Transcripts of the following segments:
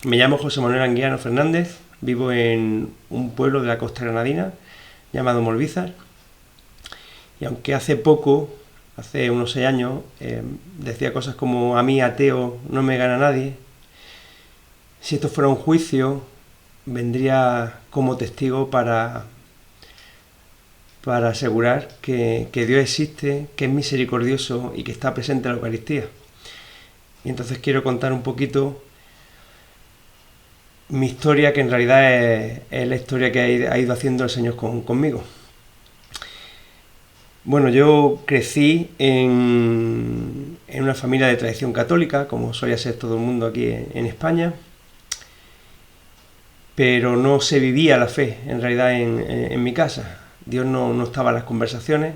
Me llamo José Manuel Anguiano Fernández, vivo en un pueblo de la costa granadina llamado Molvízar, y aunque hace poco, hace unos 6 años, decía cosas como a mí ateo no me gana nadie, si esto fuera un juicio vendría como testigo para asegurar que Dios existe, que es misericordioso y que está presente en la Eucaristía. Y entonces quiero contar un poquito mi historia, que en realidad es la historia que ha ido haciendo el Señor conmigo. Bueno, yo crecí en una familia de tradición católica, como suele ser todo el mundo aquí en España, pero no se vivía la fe, en realidad, en mi casa. Dios no estaba en las conversaciones,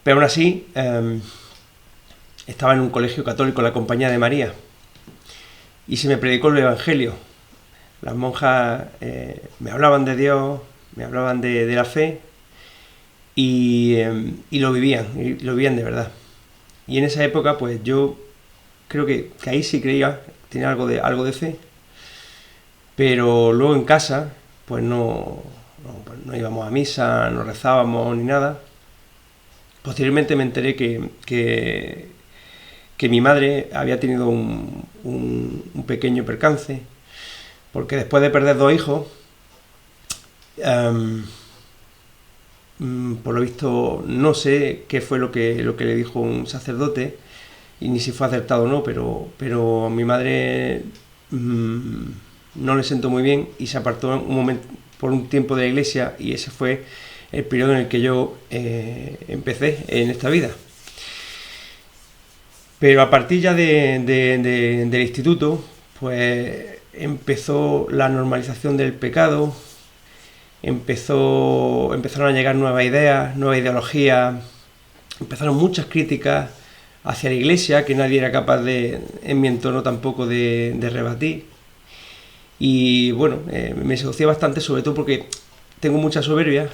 pero aún así estaba en un colegio católico, la Compañía de María, y se me predicó el Evangelio. Las monjas me hablaban de Dios, me hablaban de la fe, y lo vivían de verdad. Y en esa época, pues yo creo que ahí sí creía, tenía algo de fe, pero luego en casa, pues pues no íbamos a misa, no rezábamos ni nada. Posteriormente me enteré que mi madre había tenido un pequeño percance, porque después de perder 2 hijos, por lo visto no sé qué fue lo que le dijo un sacerdote, y ni si fue acertado o no, pero a mi madre no le sentó muy bien y se apartó por un tiempo de la iglesia, y ese fue el periodo en el que yo empecé en esta vida. Pero a partir ya del instituto, pues empezó la normalización del pecado, empezaron a llegar nuevas ideas, nueva ideología, empezaron muchas críticas hacia la iglesia que nadie era capaz en mi entorno tampoco de rebatir. Y bueno, me seducía bastante, sobre todo porque tengo mucha soberbia,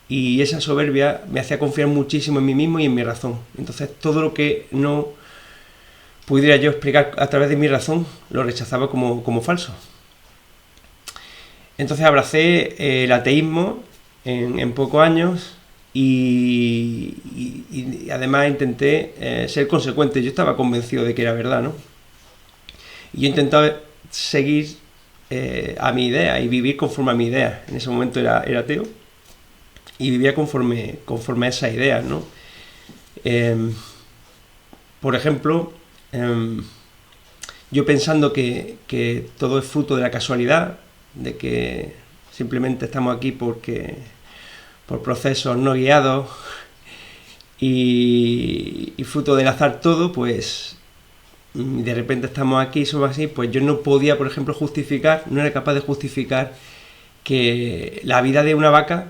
y esa soberbia me hacía confiar muchísimo en mí mismo y en mi razón. Entonces todo lo que no pudiera yo explicar a través de mi razón lo rechazaba como falso. Entonces abracé el ateísmo en pocos años, y además intenté ser consecuente. Yo estaba convencido de que era verdad, ¿no? Y yo intentaba seguir a mi idea y vivir conforme a mi idea. En ese momento era ateo y vivía conforme a esa idea, ¿no? Por ejemplo, yo pensando que todo es fruto de la casualidad, de que simplemente estamos aquí por procesos no guiados, y fruto del azar todo, pues de repente estamos aquí, somos así. Pues yo no podía, por ejemplo, no era capaz de justificar que la vida de una vaca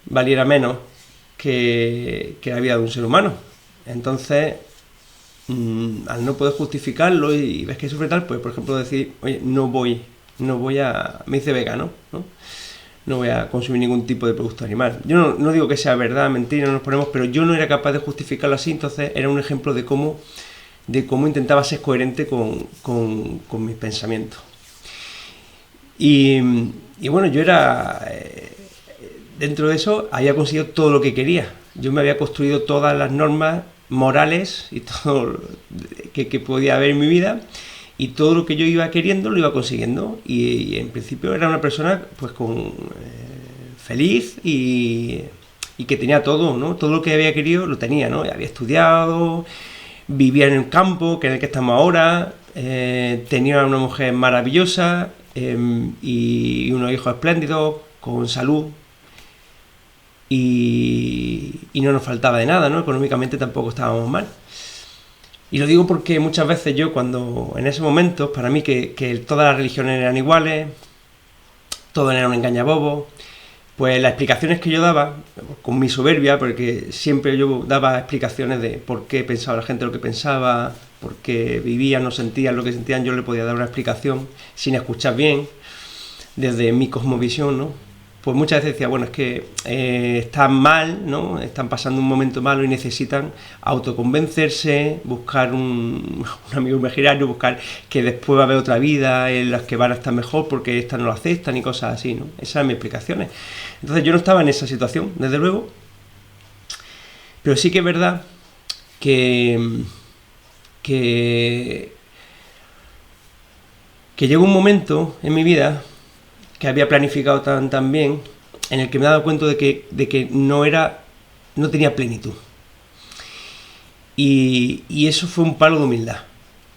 valiera menos que la vida de un ser humano. Entonces, al no poder justificarlo y ves que sufre tal, pues por ejemplo decir, oye, me hice vegano, ¿no? No voy a consumir ningún tipo de producto animal. Yo no digo que sea verdad, mentira, no nos ponemos, pero yo no era capaz de justificarlo así. Entonces era un ejemplo de cómo intentaba ser coherente con mis pensamientos. Y bueno, yo dentro de eso había conseguido todo lo que quería. Yo me había construido todas las normas morales y todo que podía haber en mi vida, y todo lo que yo iba queriendo lo iba consiguiendo, y en principio era una persona pues feliz, y que tenía todo, ¿no? Todo lo que había querido lo tenía, ¿no? Había estudiado, vivía en el campo, que en el que estamos ahora, tenía una mujer maravillosa, y unos hijos espléndidos, con salud, y no nos faltaba de nada, ¿no? Económicamente tampoco estábamos mal. Y lo digo porque muchas veces yo, cuando en ese momento, para mí que todas las religiones eran iguales, todo era un engañabobo, pues las explicaciones que yo daba, con mi soberbia, porque siempre yo daba explicaciones de por qué pensaba la gente lo que pensaba, por qué vivían o sentían lo que sentían, yo le podía dar una explicación sin escuchar bien, desde mi cosmovisión, ¿no? pues muchas veces decía, bueno, es que están mal, ¿no? Están pasando un momento malo y necesitan autoconvencerse, buscar un amigo imaginario, buscar que después va a haber otra vida en las que van a estar mejor porque esta no lo aceptan y cosas así, ¿no? Esas eran mis explicaciones. Entonces yo no estaba en esa situación, desde luego, pero sí que es verdad que llegó un momento en mi vida que había planificado tan bien, en el que me he dado cuenta de que no tenía plenitud. Y eso fue un palo de humildad.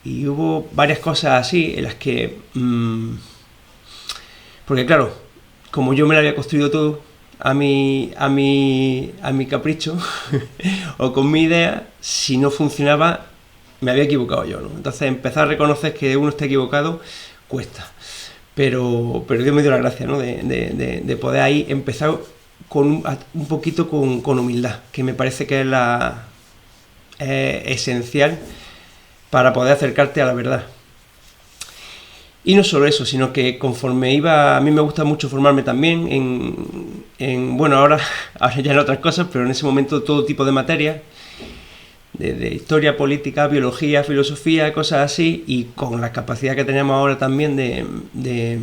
Y hubo varias cosas así en las que... porque claro, como yo me lo había construido todo a mi capricho o con mi idea, si no funcionaba, me había equivocado yo, ¿no? Entonces empezar a reconocer que uno está equivocado cuesta. Pero Dios me dio la gracia, ¿no? de poder ahí empezar con un poquito con humildad, que me parece que es la esencial para poder acercarte a la verdad. Y no solo eso, sino que conforme iba, a mí me gusta mucho formarme también bueno, ahora ya en otras cosas, pero en ese momento todo tipo de materias, de historia, política, biología, filosofía, cosas así, y con la capacidad que tenemos ahora también de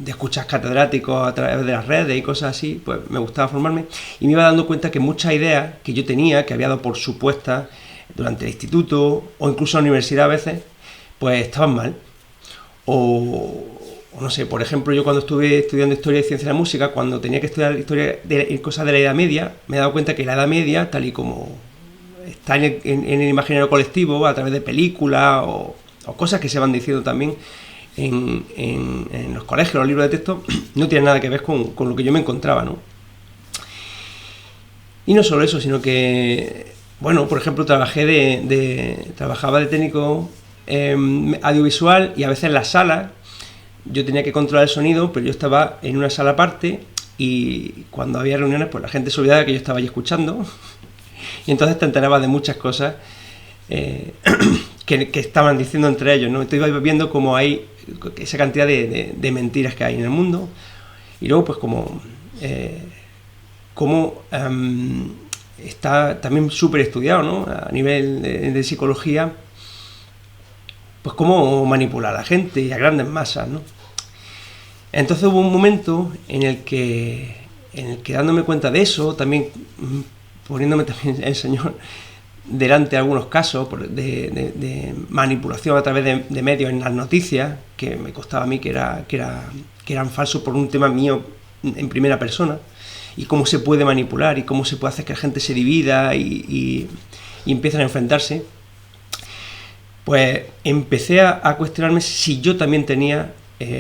escuchar catedráticos a través de las redes y cosas así, pues me gustaba formarme, y me iba dando cuenta que muchas ideas que yo tenía, que había dado por supuestas durante el instituto, o incluso en la universidad a veces, pues estaban mal. O no sé, por ejemplo, yo cuando estuve estudiando Historia y Ciencia de la Música, cuando tenía que estudiar historia de cosas de la Edad Media, me he dado cuenta que la Edad Media, tal y como está en el imaginario colectivo, a través de películas o cosas que se van diciendo también en los colegios, los libros de texto, no tiene nada que ver con lo que yo me encontraba, ¿no? Y no solo eso, sino que, bueno, por ejemplo, trabajaba de técnico audiovisual, y a veces en las salas yo tenía que controlar el sonido, pero yo estaba en una sala aparte, y cuando había reuniones, pues la gente se olvidaba que yo estaba ahí escuchando, y entonces te enterabas de muchas cosas que estaban diciendo entre ellos, ¿no? Entonces ibas viendo cómo hay esa cantidad de mentiras que hay en el mundo, y luego pues como está también súper estudiado, ¿no? A nivel de psicología, pues cómo manipular a la gente y a grandes masas, ¿no? Entonces hubo un momento en el que dándome cuenta de eso, también poniéndome también el Señor delante de algunos casos de manipulación a través de medios en las noticias, que me costaba a mí que eran falsos por un tema mío en primera persona, y cómo se puede manipular y cómo se puede hacer que la gente se divida y empiezan a enfrentarse, pues empecé a cuestionarme si yo también tenía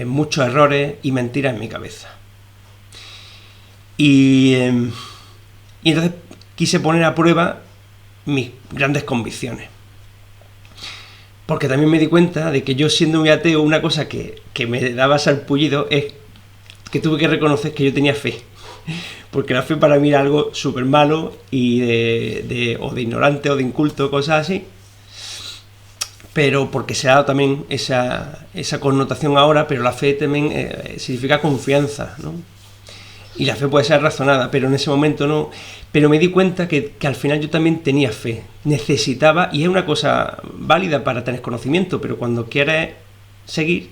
muchos errores y mentiras en mi cabeza. Y entonces quise poner a prueba mis grandes convicciones. Porque también me di cuenta de que yo, siendo muy ateo, una cosa que me daba sarpullido es que tuve que reconocer que yo tenía fe. Porque la fe para mí era algo súper malo y o de ignorante o de inculto, cosas así. Pero porque se ha dado también esa connotación ahora, pero la fe también significa confianza, ¿no? Y la fe puede ser razonada, pero en ese momento no. Pero me di cuenta que al final yo también tenía fe, necesitaba, y es una cosa válida para tener conocimiento, pero cuando quieres seguir,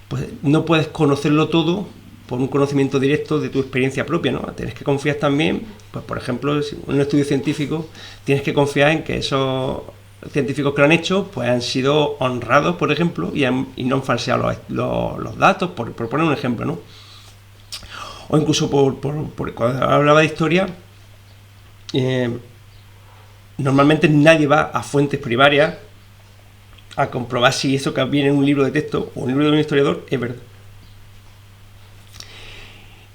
pues no puedes conocerlo todo por un conocimiento directo de tu experiencia propia, ¿no? Tienes que confiar también, pues por ejemplo, si un estudio científico, tienes que confiar en que esos científicos que lo han hecho, pues han sido honrados, por ejemplo, y no han falseado los datos, por poner un ejemplo, ¿no? O incluso cuando hablaba de historia, normalmente nadie va a fuentes primarias a comprobar si eso que viene en un libro de texto o en un libro de un historiador es verdad.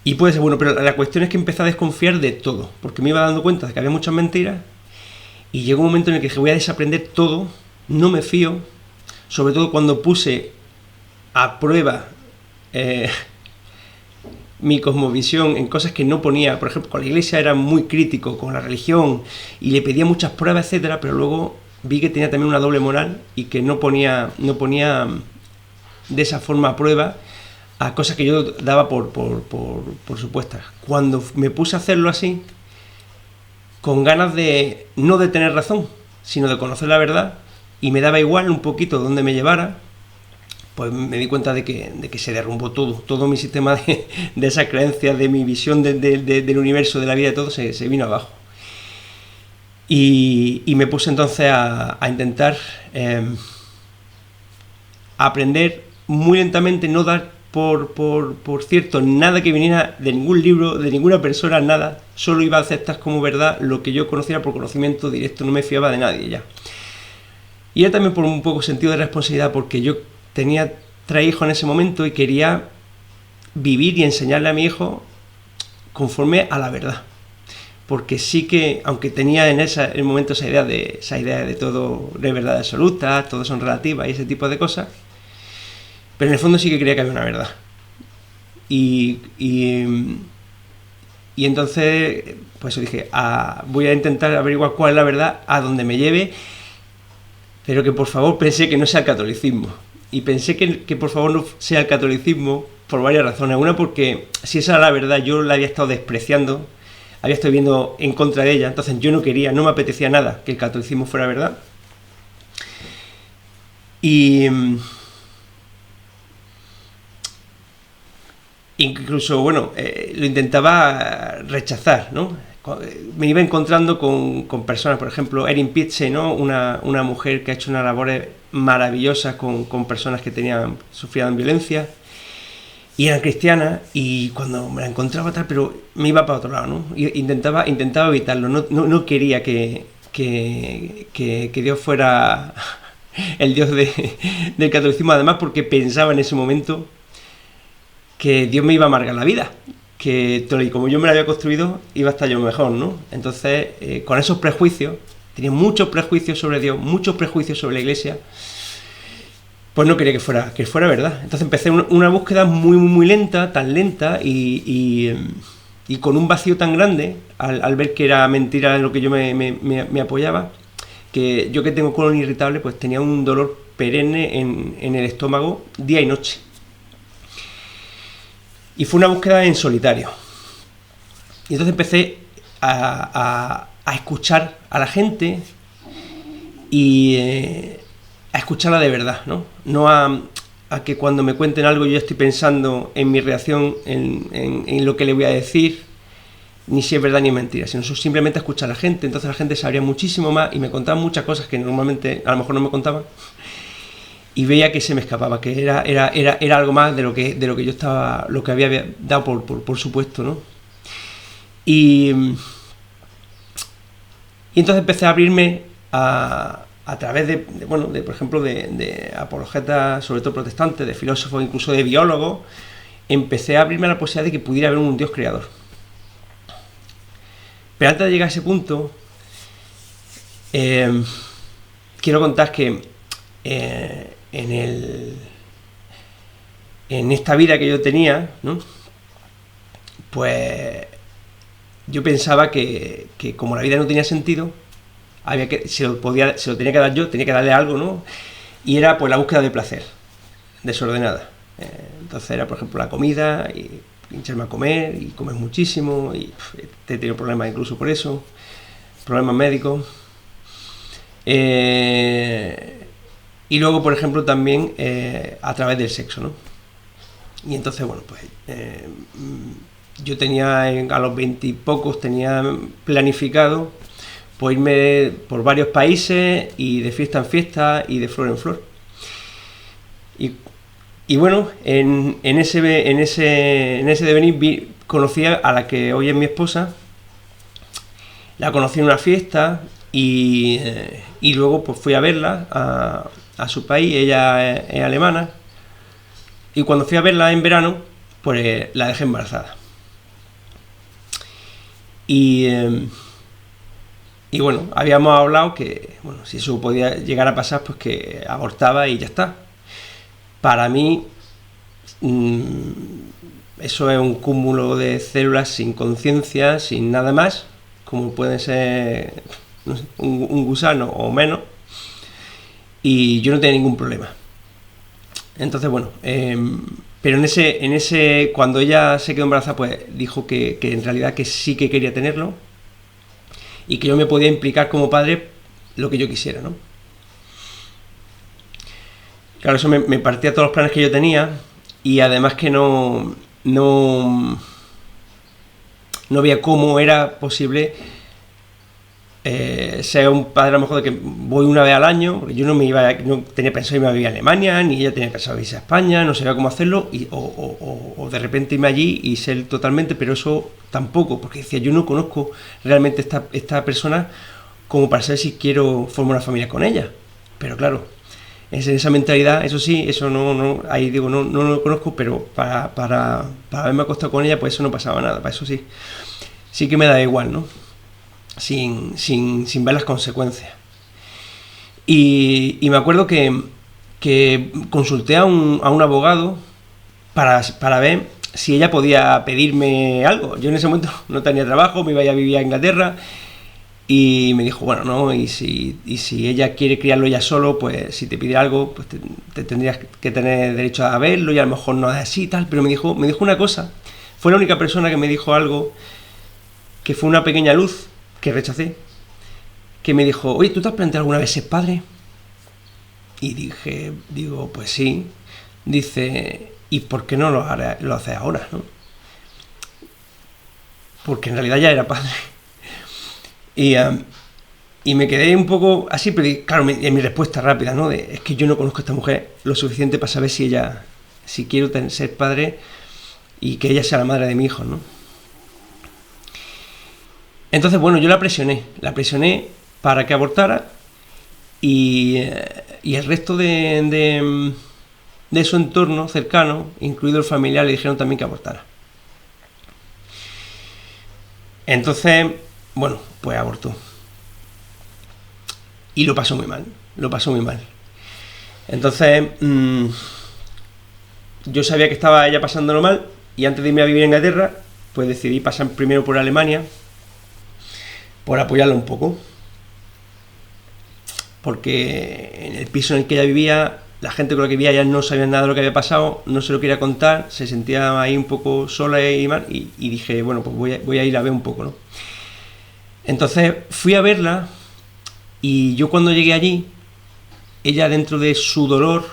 Y puede ser bueno, pero la cuestión es que empecé a desconfiar de todo, porque me iba dando cuenta de que había muchas mentiras, y llegó un momento en el que dije, voy a desaprender todo, no me fío, sobre todo cuando puse a prueba mi cosmovisión en cosas que no ponía. Por ejemplo, con la iglesia era muy crítico, con la religión, y le pedía muchas pruebas, etcétera, pero luego vi que tenía también una doble moral y que no ponía de esa forma a prueba a cosas que yo daba por supuestas. Cuando me puse a hacerlo así, con ganas de no de tener razón, sino de conocer la verdad, y me daba igual un poquito dónde me llevara, pues me di cuenta de que se derrumbó todo mi sistema de esas creencias, de mi visión del universo, de la vida, de todo, se vino abajo. Y me puse entonces a intentar aprender muy lentamente, no dar por cierto nada que viniera de ningún libro, de ninguna persona, nada. Solo iba a aceptar como verdad lo que yo conociera por conocimiento directo, no me fiaba de nadie ya. Y era también por un poco sentido de responsabilidad, porque yo tenía 3 hijos en ese momento y quería vivir y enseñarle a mi hijo conforme a la verdad. Porque sí que, aunque tenía en el momento esa idea de todo de verdad absoluta, todo son relativas y ese tipo de cosas, pero en el fondo sí que creía que había una verdad. Y entonces, pues yo dije, voy a intentar averiguar cuál es la verdad, a donde me lleve, pero que por favor pensé que no sea el catolicismo. Y pensé que por favor no sea el catolicismo por varias razones. Una, porque si esa era la verdad, yo la había estado despreciando, había estado viendo en contra de ella, entonces yo no me apetecía nada que el catolicismo fuera verdad. Y incluso, bueno, lo intentaba rechazar, ¿no? Me iba encontrando con personas, por ejemplo, Erin Pitze, ¿no? Una mujer que ha hecho unas labores maravillosas con personas que sufrían violencia y eran cristianas, y cuando me la encontraba tal, pero me iba para otro lado, ¿no? Intentaba evitarlo, no quería que Dios fuera el Dios del catolicismo, además porque pensaba en ese momento que Dios me iba a amargar la vida, que como yo me la había construido, iba a estar yo mejor, ¿no? Entonces, con esos prejuicios, tenía muchos prejuicios sobre Dios, muchos prejuicios sobre la Iglesia, pues no quería que fuera verdad. Entonces empecé una búsqueda muy lenta, tan lenta, y con un vacío tan grande, al ver que era mentira en lo que yo me apoyaba, que yo, que tengo colon irritable, pues tenía un dolor perenne en el estómago día y noche. Y fue una búsqueda en solitario. Y entonces empecé a escuchar a la gente y a escucharla de verdad, ¿no? No a que cuando me cuenten algo yo ya estoy pensando en mi reacción, en lo que le voy a decir, ni si es verdad ni es mentira, sino simplemente a escuchar a la gente. Entonces la gente sabría muchísimo más y me contaban muchas cosas que normalmente a lo mejor no me contaban. Y veía que se me escapaba, que era algo más de lo que yo estaba, lo que había dado por supuesto, ¿no? Y entonces empecé a abrirme a través de por ejemplo, de apologetas, sobre todo protestantes, de filósofos, incluso de biólogos. Empecé a abrirme a la posibilidad de que pudiera haber un Dios creador. Pero antes de llegar a ese punto, quiero contar que en esta vida que yo tenía, ¿no? Pues yo pensaba que como la vida no tenía sentido, se lo tenía que dar yo, tenía que darle algo, ¿no? Y era pues la búsqueda de placer, desordenada. Entonces era, por ejemplo, la comida, y hincharme a comer, y comer muchísimo, y he tenido problemas incluso por eso, problemas médicos. Y luego, por ejemplo, también a través del sexo, ¿no? Y entonces, bueno, pues yo tenía, a los 20 y pocos, tenía planificado pues irme por varios países, y de fiesta en fiesta y de flor en flor. Y bueno, en ese devenir conocí a la que hoy es mi esposa. La conocí en una fiesta y luego pues fui a verla a su país. Ella es alemana, y cuando fui a verla en verano, pues la dejé embarazada. Y bueno, habíamos hablado que, bueno, si eso podía llegar a pasar, pues que abortaba y ya está. Para mí, eso es un cúmulo de células sin conciencia, sin nada más, como puede ser, no sé, un gusano o menos, y yo no tenía ningún problema. Entonces, bueno, pero cuando ella se quedó embarazada, pues dijo que en realidad que sí que quería tenerlo y que yo me podía implicar como padre lo que yo quisiera, ¿no? Claro, eso me partía todos los planes que yo tenía y además que no veía cómo era posible ser un padre a lo mejor de que voy una vez al año, porque yo no tenía pensado irme a vivir a Alemania, ni ella tenía pensado irse a España, no sabía cómo hacerlo, o de repente irme allí y ser totalmente, pero eso tampoco, porque decía, yo no conozco realmente esta persona como para saber si quiero formar una familia con ella. Pero claro, esa mentalidad, eso sí, eso ahí digo, no lo conozco, pero para haberme acostado con ella, pues eso no pasaba nada, para eso sí que me da igual, ¿no? Sin ver las consecuencias. Y me acuerdo que consulté a un abogado para ver si ella podía pedirme algo. Yo en ese momento no tenía trabajo, me iba a vivir a Inglaterra y me dijo, bueno, no, y si ella quiere criarlo ella solo, pues si te pide algo, pues te tendrías que tener derecho a verlo y a lo mejor no es así y tal, pero me dijo una cosa, fue la única persona que me dijo algo que fue una pequeña luz que rechacé, que me dijo, oye, ¿tú te has planteado alguna vez ser padre? Y digo, pues sí. Dice, ¿y por qué no lo haces ahora, no? Porque en realidad ya era padre. Y me quedé un poco así, pero claro, en mi respuesta rápida, ¿no? Es que yo no conozco a esta mujer lo suficiente para saber si quiero ser padre y que ella sea la madre de mi hijo, ¿no? Entonces, bueno, yo la presioné para que abortara y el resto de su entorno cercano, incluido el familiar, le dijeron también que abortara. Entonces, bueno, pues abortó. Y lo pasó muy mal. Entonces, yo sabía que estaba ella pasándolo mal y antes de irme a vivir a Inglaterra, pues decidí pasar primero por Alemania por apoyarla un poco, porque en el piso en el que ella vivía, la gente con la que vivía ya no sabía nada de lo que había pasado, no se lo quería contar, se sentía ahí un poco sola y mal, y dije, bueno, pues voy a ir a ver un poco, ¿no? Entonces fui a verla y yo cuando llegué allí, ella dentro de su dolor,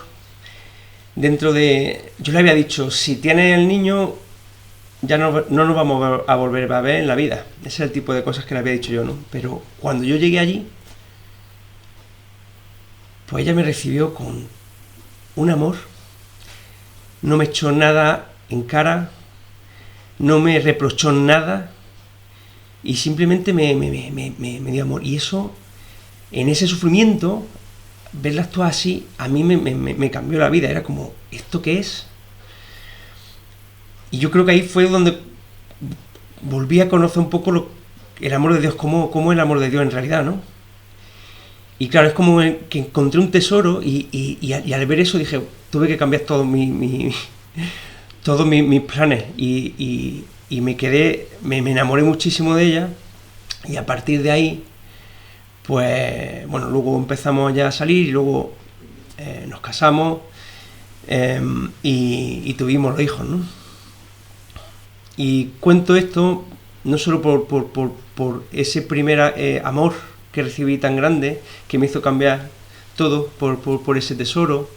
yo le había dicho, si tienes el niño, ya no nos vamos a volver a ver en la vida. Ese es el tipo de cosas que le había dicho yo, ¿no? Pero cuando yo llegué allí, pues ella me recibió con un amor, no me echó nada en cara, no me reprochó nada y simplemente me dio amor. Y eso, en ese sufrimiento, verlas todas así, a mí me cambió la vida. Era como, ¿esto qué es? Y yo creo que ahí fue donde volví a conocer un poco el amor de Dios, cómo es el amor de Dios en realidad, ¿no? Y claro, es como que encontré un tesoro y al ver eso dije, tuve que cambiar todos mis planes y me quedé, me enamoré muchísimo de ella y a partir de ahí, pues bueno, luego empezamos ya a salir y luego nos casamos y tuvimos los hijos, ¿no? Y cuento esto no solo por ese primer amor que recibí tan grande, que me hizo cambiar todo por ese tesoro,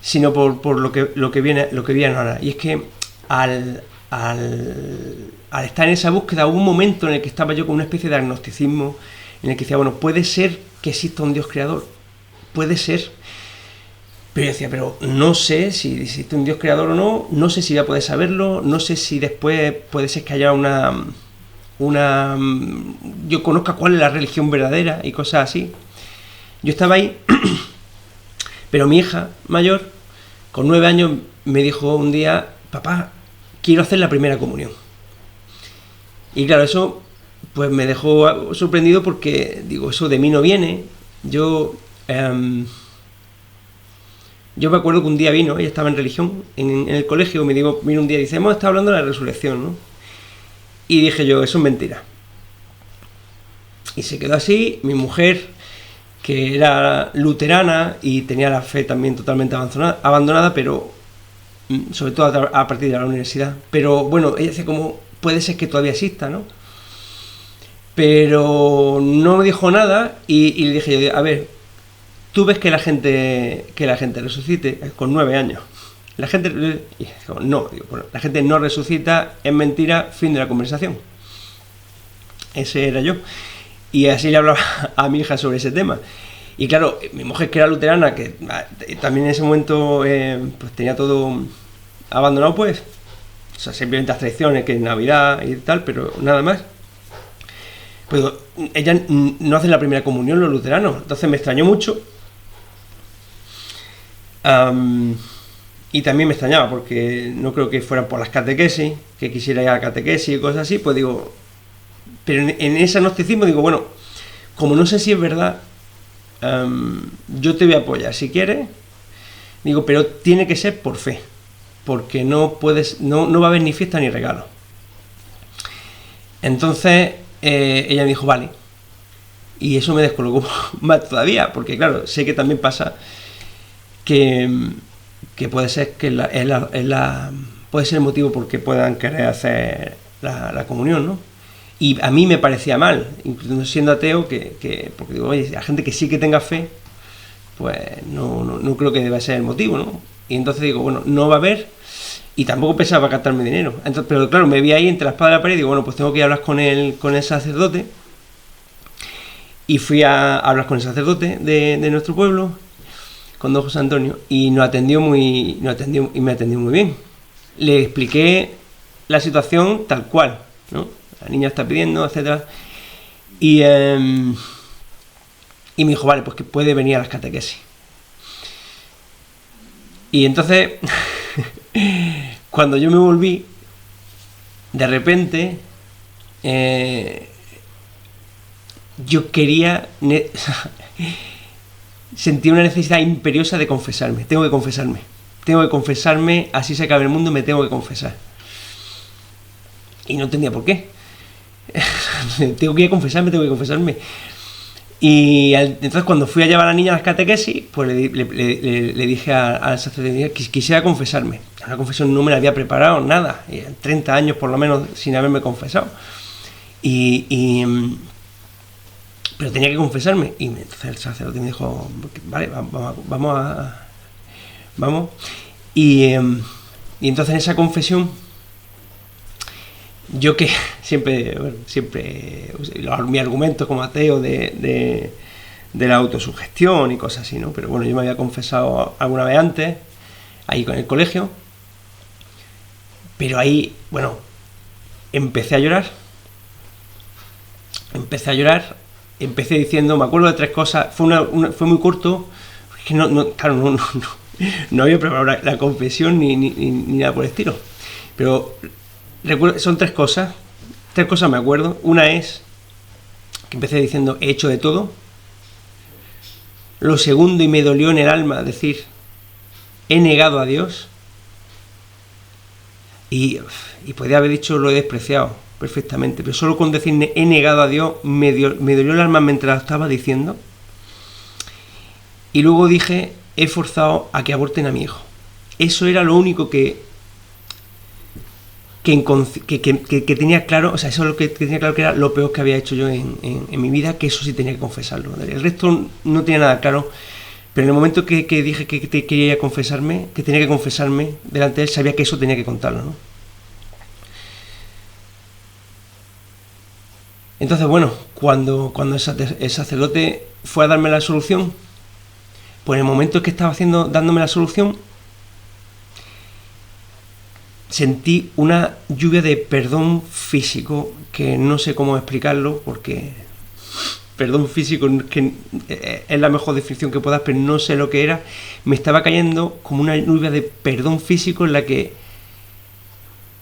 sino por lo que viene ahora. Y es que al estar en esa búsqueda hubo un momento en el que estaba yo con una especie de agnosticismo, en el que decía, bueno, puede ser que exista un Dios creador, puede ser. Pero yo decía, pero no sé si existe un Dios creador o no, no sé si voy a poder saberlo, no sé si después puede ser que haya yo conozca cuál es la religión verdadera y cosas así. Yo estaba ahí, pero mi hija mayor, con 9 años, me dijo un día, papá, quiero hacer la primera comunión. Y claro, eso pues me dejó sorprendido porque, digo, eso de mí no viene. Yo me acuerdo que un día ella estaba en religión, en el colegio, vino un día y dice, hemos estado hablando de la resurrección, ¿no? Y dije yo, eso es mentira. Y se quedó así, mi mujer que era luterana y tenía la fe también totalmente abandonada, pero sobre todo a partir de la universidad. Pero bueno, ella decía como, puede ser que todavía exista, ¿no? Pero no me dijo nada y le dije yo, a ver, tú ves que la gente resucite con 9 años. La gente no, bueno, la gente no resucita, es mentira, fin de la conversación. Ese era yo. Y así le hablaba a mi hija sobre ese tema. Y claro, mi mujer, que era luterana, que también en ese momento pues tenía todo abandonado, pues, o sea, simplemente las tradiciones, que es Navidad y tal, pero nada más. Pues ella no hace la primera comunión, los luteranos. Entonces me extrañó mucho. Y también me extrañaba, porque no creo que fueran por las catequesis, que quisiera ir a la catequesis y cosas así, pues digo... Pero en ese agnosticismo digo, bueno, como no sé si es verdad, yo te voy a apoyar si quieres, digo, pero tiene que ser por fe, porque no puedes, no va a haber ni fiesta ni regalo. Entonces ella me dijo, vale, y eso me descolocó más todavía, porque claro, sé que también pasa que puede ser que puede ser el motivo por qué puedan querer hacer la comunión, ¿no? Y a mí me parecía mal, incluso siendo ateo, porque digo, oye, a gente que sí que tenga fe, pues no creo que deba ser el motivo, ¿no? Y entonces digo, bueno, no va a haber, y tampoco pensaba gastarme dinero. Entonces, pero claro, me vi ahí entre la espada y la pared y digo, bueno, pues tengo que ir a hablar con el sacerdote. Y fui a hablar con el sacerdote de nuestro pueblo, con don José Antonio, y me atendió muy bien. Le expliqué la situación tal cual, ¿no? La niña está pidiendo, etcétera. Y me dijo, vale, pues que puede venir a las catequesis. Y entonces, cuando yo me volví, de repente, yo quería... sentí una necesidad imperiosa de confesarme. Tengo que confesarme, así se acaba el mundo, me tengo que confesar. Y no entendía por qué. tengo que confesarme. Y entonces cuando fui a llevar a la niña a las catequesis, pues le dije al sacerdote que quisiera confesarme. La confesión no me la había preparado, nada. 30 años por lo menos sin haberme confesado. Pero tenía que confesarme. Y entonces el sacerdote me dijo, vale, vamos. Y entonces en esa confesión, yo que siempre mi argumento como ateo de la autosugestión y cosas así, ¿no? Pero bueno, yo me había confesado alguna vez antes, ahí con el colegio, pero ahí, bueno, empecé a llorar, empecé diciendo, me acuerdo de 3 cosas, fue muy corto, es que no había preparado la confesión ni nada por el estilo, pero recuerdo, son 3 cosas me acuerdo. Una es que empecé diciendo, he hecho de todo. Lo segundo, y me dolió en el alma decir, he negado a Dios. Y podía haber dicho, lo he despreciado perfectamente, pero solo con decir he negado a Dios me dolió el alma mientras lo estaba diciendo. Y luego dije, he forzado a que aborten a mi hijo. Eso era lo único que tenía claro, o sea, eso es lo que tenía claro, que era lo peor que había hecho yo en mi vida, que eso sí tenía que confesarlo. El resto no tenía nada claro, pero en el momento que dije que quería confesarme, que tenía que confesarme delante de él, sabía que eso tenía que contarlo, ¿no? Entonces, bueno, cuando el sacerdote fue a darme la solución, pues en el momento que estaba dándome la solución, sentí una lluvia de perdón físico, que no sé cómo explicarlo, porque perdón físico que es la mejor definición que puedas, pero no sé lo que era. Me estaba cayendo como una lluvia de perdón físico en la que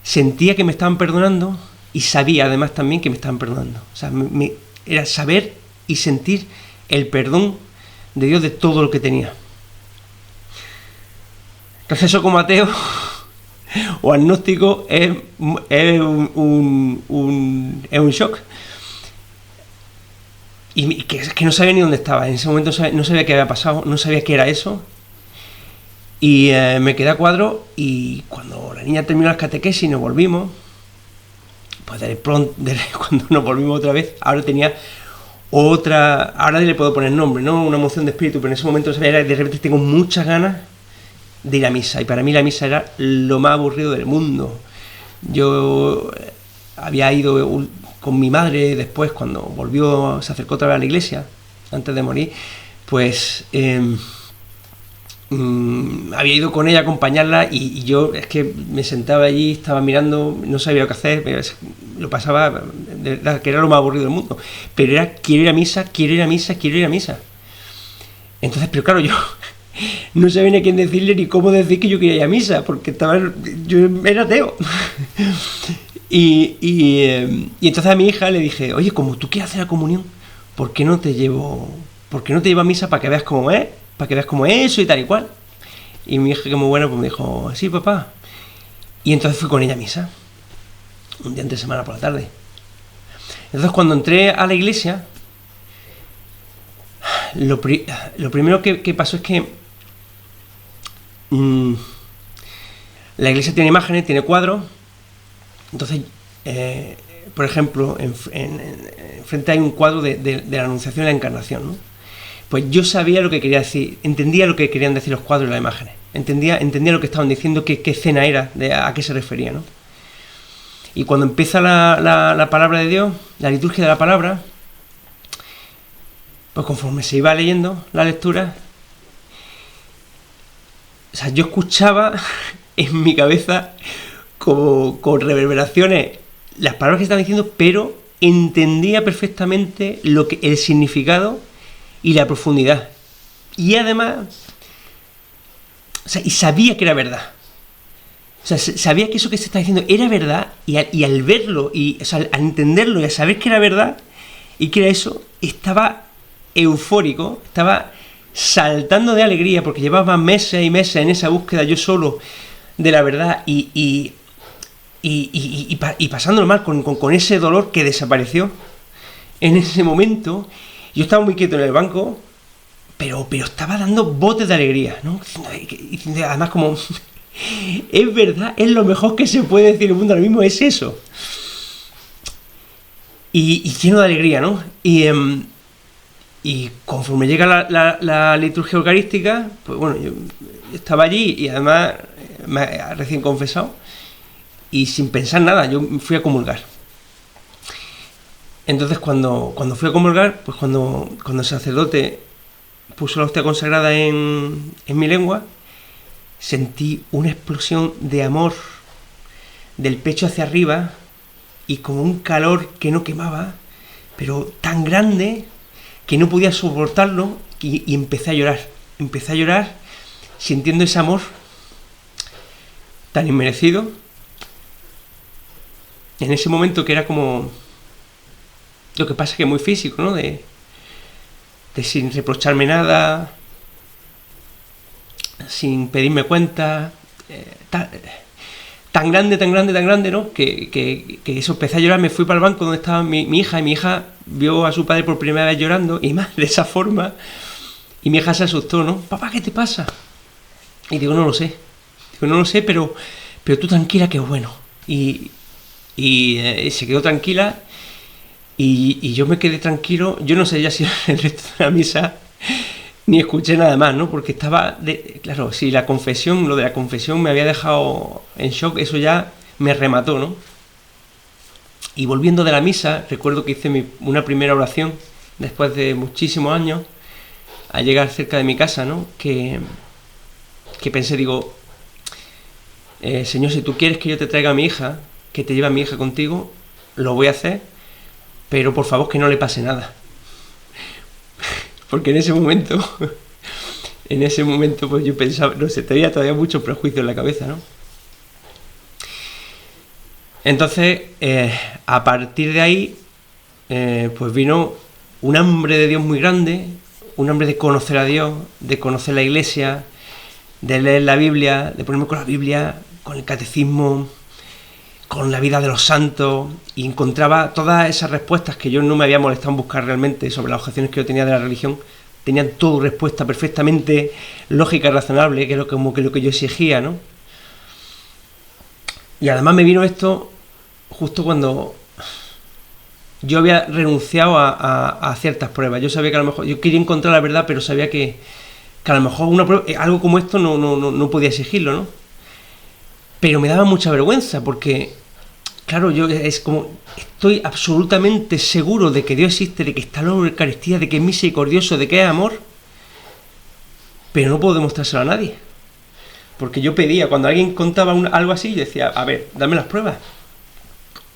sentía que me estaban perdonando y sabía además también que me estaban perdonando. O sea, era saber y sentir el perdón de Dios de todo lo que tenía. Entonces eso, como ateo o agnóstico, es un shock. y que no sabía ni dónde estaba. En ese momento no sabía qué había pasado, no sabía qué era eso. Y me quedé a cuadro, y cuando la niña terminó las catequesis y nos volvimos, pues cuando nos volvimos otra vez, ahora tenía ahora le puedo poner nombre, ¿no? Una emoción de espíritu, pero en ese momento de repente tengo muchas ganas de ir a misa, y para mí la misa era lo más aburrido del mundo. Yo había ido con mi madre después, cuando se acercó otra vez a la iglesia, antes de morir, pues había ido con ella a acompañarla, y yo es que me sentaba allí, estaba mirando, no sabía lo que hacer, lo pasaba, de verdad, que era lo más aburrido del mundo, pero era quiero ir a misa, quiero ir a misa, quiero ir a misa. Entonces, pero claro, yo no sabía ni a quién decirle ni cómo decir que yo quería ir a misa, porque yo era ateo. Y entonces a mi hija le dije, oye, como tú quieres hacer la comunión, ¿por qué no te llevo a misa para que veas cómo es? Para que veas cómo es eso y tal y cual. Y mi hija, que muy buena, pues me dijo, sí, papá. Y entonces fui con ella a misa, un día entre semana por la tarde. Entonces, cuando entré a la iglesia, lo primero que pasó es que la iglesia tiene imágenes, tiene cuadros. Entonces, por ejemplo, enfrente hay un cuadro de la Anunciación y la Encarnación, ¿no? Pues yo sabía lo que quería decir, entendía lo que querían decir los cuadros y las imágenes, entendía lo que estaban diciendo, qué escena era, a qué se refería, ¿no? Y cuando empieza la palabra de Dios, la liturgia de la palabra, pues conforme se iba leyendo la lectura, o sea, yo escuchaba en mi cabeza como con reverberaciones las palabras que estaban diciendo, pero entendía perfectamente el significado y la profundidad. Y además, o sea, y sabía que era verdad. O sea, sabía que eso que se está diciendo era verdad, y al verlo, o sea, al entenderlo y al saber que era verdad y que era eso, estaba eufórico, estaba saltando de alegría, porque llevaba meses y meses en esa búsqueda yo solo de la verdad, y pasándolo mal con ese dolor que desapareció en ese momento. Yo estaba muy quieto en el banco, pero estaba dando botes de alegría, ¿no? Diciendo, además, como es verdad, es lo mejor que se puede decir en el mundo ahora mismo, es eso. Y lleno de alegría, ¿no? Y conforme llega la liturgia eucarística, pues bueno, yo estaba allí, y además recién confesado, y sin pensar nada, yo fui a comulgar. Entonces, cuando fui a comulgar, pues cuando el sacerdote puso la hostia consagrada en mi lengua, sentí una explosión de amor del pecho hacia arriba, y como un calor que no quemaba, pero tan grande que no podía soportarlo, y empecé a llorar, sintiendo ese amor tan inmerecido en ese momento, que era como, lo que pasa es que es muy físico, ¿no? De sin reprocharme nada, sin pedirme cuenta, tan grande, ¿no? Que eso, empecé a llorar. Me fui para el banco donde estaba mi hija, y mi hija vio a su padre por primera vez llorando, y más de esa forma, y mi hija se asustó, ¿no? Papá, ¿qué te pasa? Y digo, no lo sé, pero tú tranquila, que es bueno. Y se quedó tranquila, y yo me quedé tranquilo. Yo no sé ya si el resto de la misa ni escuché nada más, ¿no? Porque estaba, claro, si lo de la confesión me había dejado en shock, eso ya me remató, ¿no? Y volviendo de la misa, recuerdo que hice una primera oración, después de muchísimos años, al llegar cerca de mi casa, ¿no? Que pensé, digo, Señor, si tú quieres que yo te traiga a mi hija, que te lleve a mi hija contigo, lo voy a hacer, pero por favor que no le pase nada. Porque en ese momento pues yo pensaba, no sé, tenía todavía mucho prejuicio en la cabeza, ¿no? Entonces, a partir de ahí, pues vino un hambre de Dios muy grande, un hambre de conocer a Dios, de conocer la iglesia, de leer la Biblia, de ponerme con la Biblia, con el catecismo, con la vida de los santos y encontraba todas esas respuestas que yo no me había molestado en buscar realmente sobre las objeciones que yo tenía de la religión, tenían todo respuesta perfectamente lógica y razonable, que es como que lo que yo exigía, ¿no? Y además me vino esto justo cuando yo había renunciado a ciertas pruebas. Yo sabía que a lo mejor, yo quería encontrar la verdad, pero sabía que a lo mejor una prueba, algo como esto no podía exigirlo, ¿no? Pero me daba mucha vergüenza porque, claro, yo es como, estoy absolutamente seguro de que Dios existe, de que está en la Eucaristía, de que es misericordioso, de que es amor, pero no puedo demostrárselo a nadie. Porque yo pedía, cuando alguien contaba algo así, yo decía, a ver, dame las pruebas.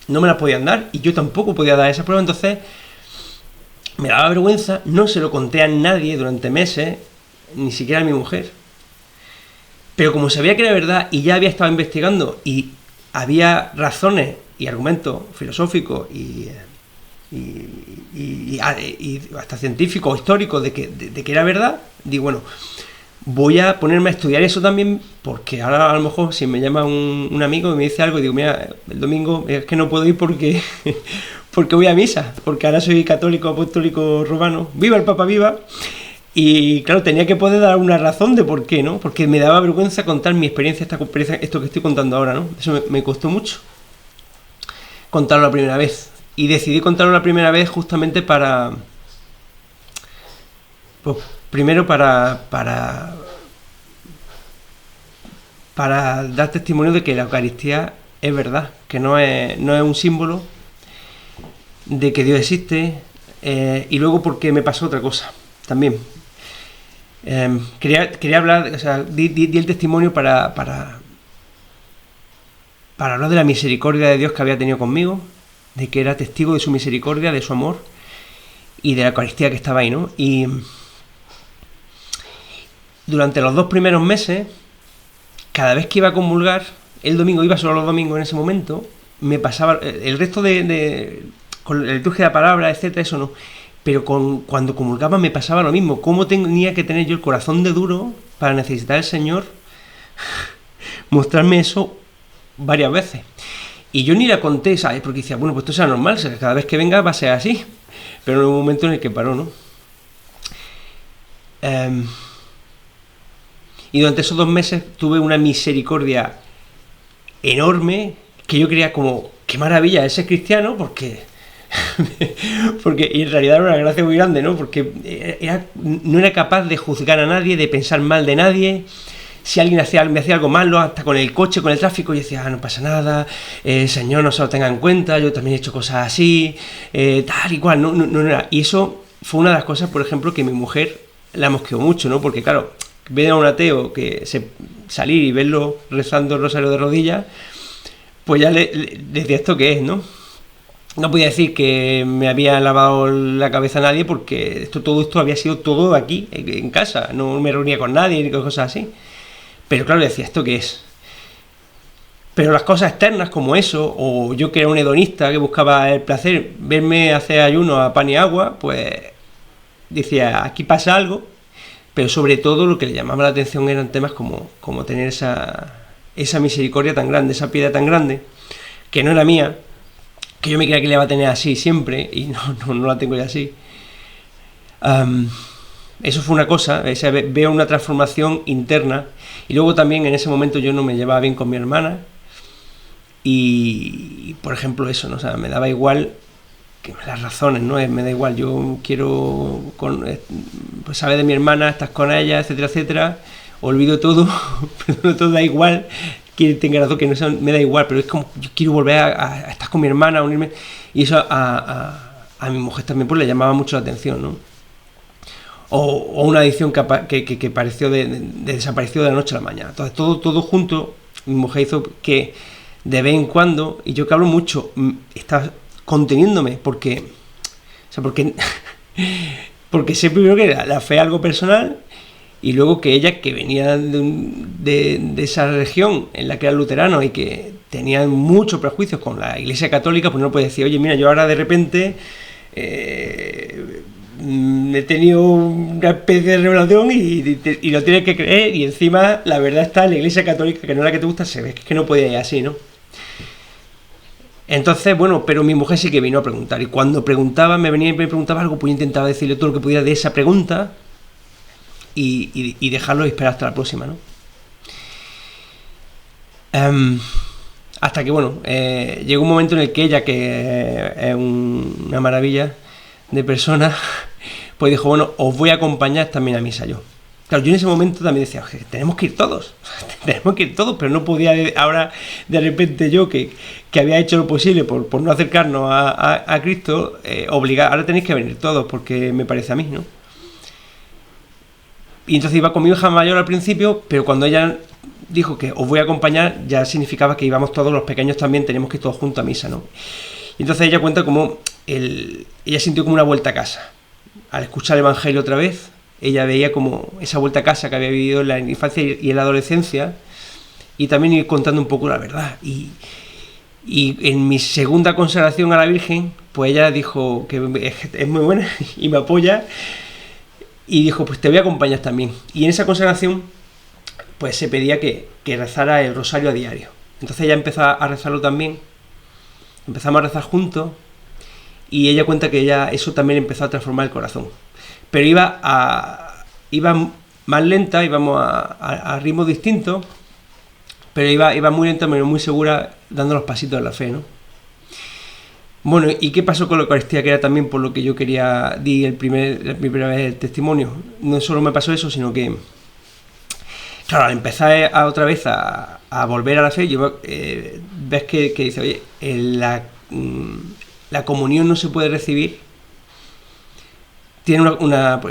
No me las podían dar y yo tampoco podía dar esas pruebas, entonces me daba vergüenza, no se lo conté a nadie durante meses, ni siquiera a mi mujer. Pero como sabía que era verdad y ya había estado investigando y había razones y argumentos filosóficos y hasta científicos, históricos de que era verdad, digo, bueno, voy a ponerme a estudiar eso también, porque ahora a lo mejor si me llama un amigo y me dice algo y digo, mira, el domingo es que no puedo ir porque voy a misa, porque ahora soy católico apostólico romano, viva el Papa, viva. Y claro, tenía que poder dar una razón de por qué, ¿no? Porque me daba vergüenza contar mi experiencia, esto que estoy contando ahora, ¿no? Eso me costó mucho contarlo la primera vez. Y decidí contarlo la primera vez justamente para... Pues primero para dar testimonio de que la Eucaristía es verdad, que no es un símbolo, de que Dios existe, y luego porque me pasó otra cosa también. Quería hablar, o sea, di el testimonio para hablar de la misericordia de Dios que había tenido conmigo, de que era testigo de su misericordia, de su amor y de la Eucaristía que estaba ahí, ¿no? Y durante los 2 primeros meses, cada vez que iba a comulgar, el domingo, iba solo los domingos en ese momento, me pasaba el resto con la liturgia de la palabra, etcétera, eso no. Pero cuando comulgaba me pasaba lo mismo. ¿Cómo tenía que tener yo el corazón de duro para necesitar al Señor mostrarme eso varias veces? Y yo ni la conté, ¿sabes? Porque decía, bueno, pues esto sea normal, cada vez que venga va a ser así. Pero en un momento en el que paró, ¿no? Y durante esos 2 meses tuve una misericordia enorme, que yo creía como, qué maravilla es ser cristiano, porque y en realidad era una gracia muy grande, ¿no? Porque no era capaz de juzgar a nadie, de pensar mal de nadie. Si alguien me hacía algo malo, hasta con el coche, con el tráfico, yo decía, no pasa nada, Señor, no se lo tenga en cuenta, yo también he hecho cosas así, tal y cual, no era. Y eso fue una de las cosas, por ejemplo, que mi mujer la mosqueó mucho, ¿no? Porque claro, ver a un ateo salir y verlo rezando el rosario de rodillas, pues ya le decía, ¿esto qué es, no? No podía decir que me había lavado la cabeza a nadie, porque todo esto había sido todo aquí, en casa, no me reunía con nadie ni con cosas así. Pero claro, decía, ¿esto qué es? Pero las cosas externas como eso, o yo que era un hedonista que buscaba el placer, verme hacer ayuno a pan y agua, pues decía, aquí pasa algo. Pero sobre todo lo que le llamaba la atención eran temas como tener esa misericordia tan grande, esa piedad tan grande, que no era mía, que yo me creía que le iba a tener así siempre, y no la tengo ya así. Eso fue una cosa, veo una transformación interna. Y luego también en ese momento yo no me llevaba bien con mi hermana, y por ejemplo eso, ¿no? O sea, me daba igual que las razones, ¿no? Me da igual, yo quiero pues saber de mi hermana, estás con ella, etcétera, etcétera, olvido todo, pero todo da igual, que tenga razón, que no me da igual, pero es como, yo quiero volver a estar con mi hermana, a unirme, y eso a mi mujer también pues le llamaba mucho la atención, ¿no? O una adicción que pareció desapareció de la noche a la mañana. Entonces todo junto, mi mujer hizo que de vez en cuando, y yo que hablo mucho, estaba conteniéndome, porque sé primero que la fe es algo personal, y luego que ella, que venía de esa región en la que eran luteranos y que tenían muchos prejuicios con la Iglesia Católica, pues no puede decir, oye, mira, yo ahora de repente he tenido una especie de revelación y lo tienes que creer, y encima la verdad está en la Iglesia Católica, que no es la que te gusta, se ve que no podía ir así, ¿no? Entonces, bueno, pero mi mujer sí que vino a preguntar. Y cuando preguntaba, me venía y me preguntaba algo, pues yo intentaba decirle todo lo que pudiera de esa pregunta y dejarlo y esperar hasta la próxima, ¿no? Hasta que, bueno, llegó un momento en el que ella, que es una maravilla de persona, pues dijo, bueno, os voy a acompañar también a misa yo. Claro, yo en ese momento también decía, tenemos que ir todos, pero no podía ahora, de repente yo, que había hecho lo posible por no acercarnos a Cristo, obligar, ahora tenéis que venir todos, porque me parece a mí, ¿no? Y entonces iba con mi hija mayor al principio, pero cuando ella dijo que os voy a acompañar, ya significaba que íbamos todos los pequeños también, teníamos que ir todos juntos a misa, ¿no? Y entonces ella cuenta como ella sintió como una vuelta a casa. Al escuchar el Evangelio otra vez, ella veía como esa vuelta a casa que había vivido en la infancia y en la adolescencia, y también ir contando un poco la verdad. Y en mi segunda consagración a la Virgen, pues ella dijo que es muy buena y me apoya, y dijo, pues te voy a acompañar también. Y en esa consagración, pues se pedía que rezara el rosario a diario. Entonces ella empezó a rezarlo también, empezamos a rezar juntos, y ella cuenta que eso también empezó a transformar el corazón. Pero iba más lenta, íbamos a ritmos distintos, pero iba muy lenta, pero muy segura, dando los pasitos de la fe, ¿no? Bueno, ¿y qué pasó con la Eucaristía? Que era también por lo que yo quería di la primera vez el testimonio. No solo me pasó eso, sino que, claro, al empezar otra vez a volver a la fe, ves que dice, oye, la comunión no se puede recibir, tiene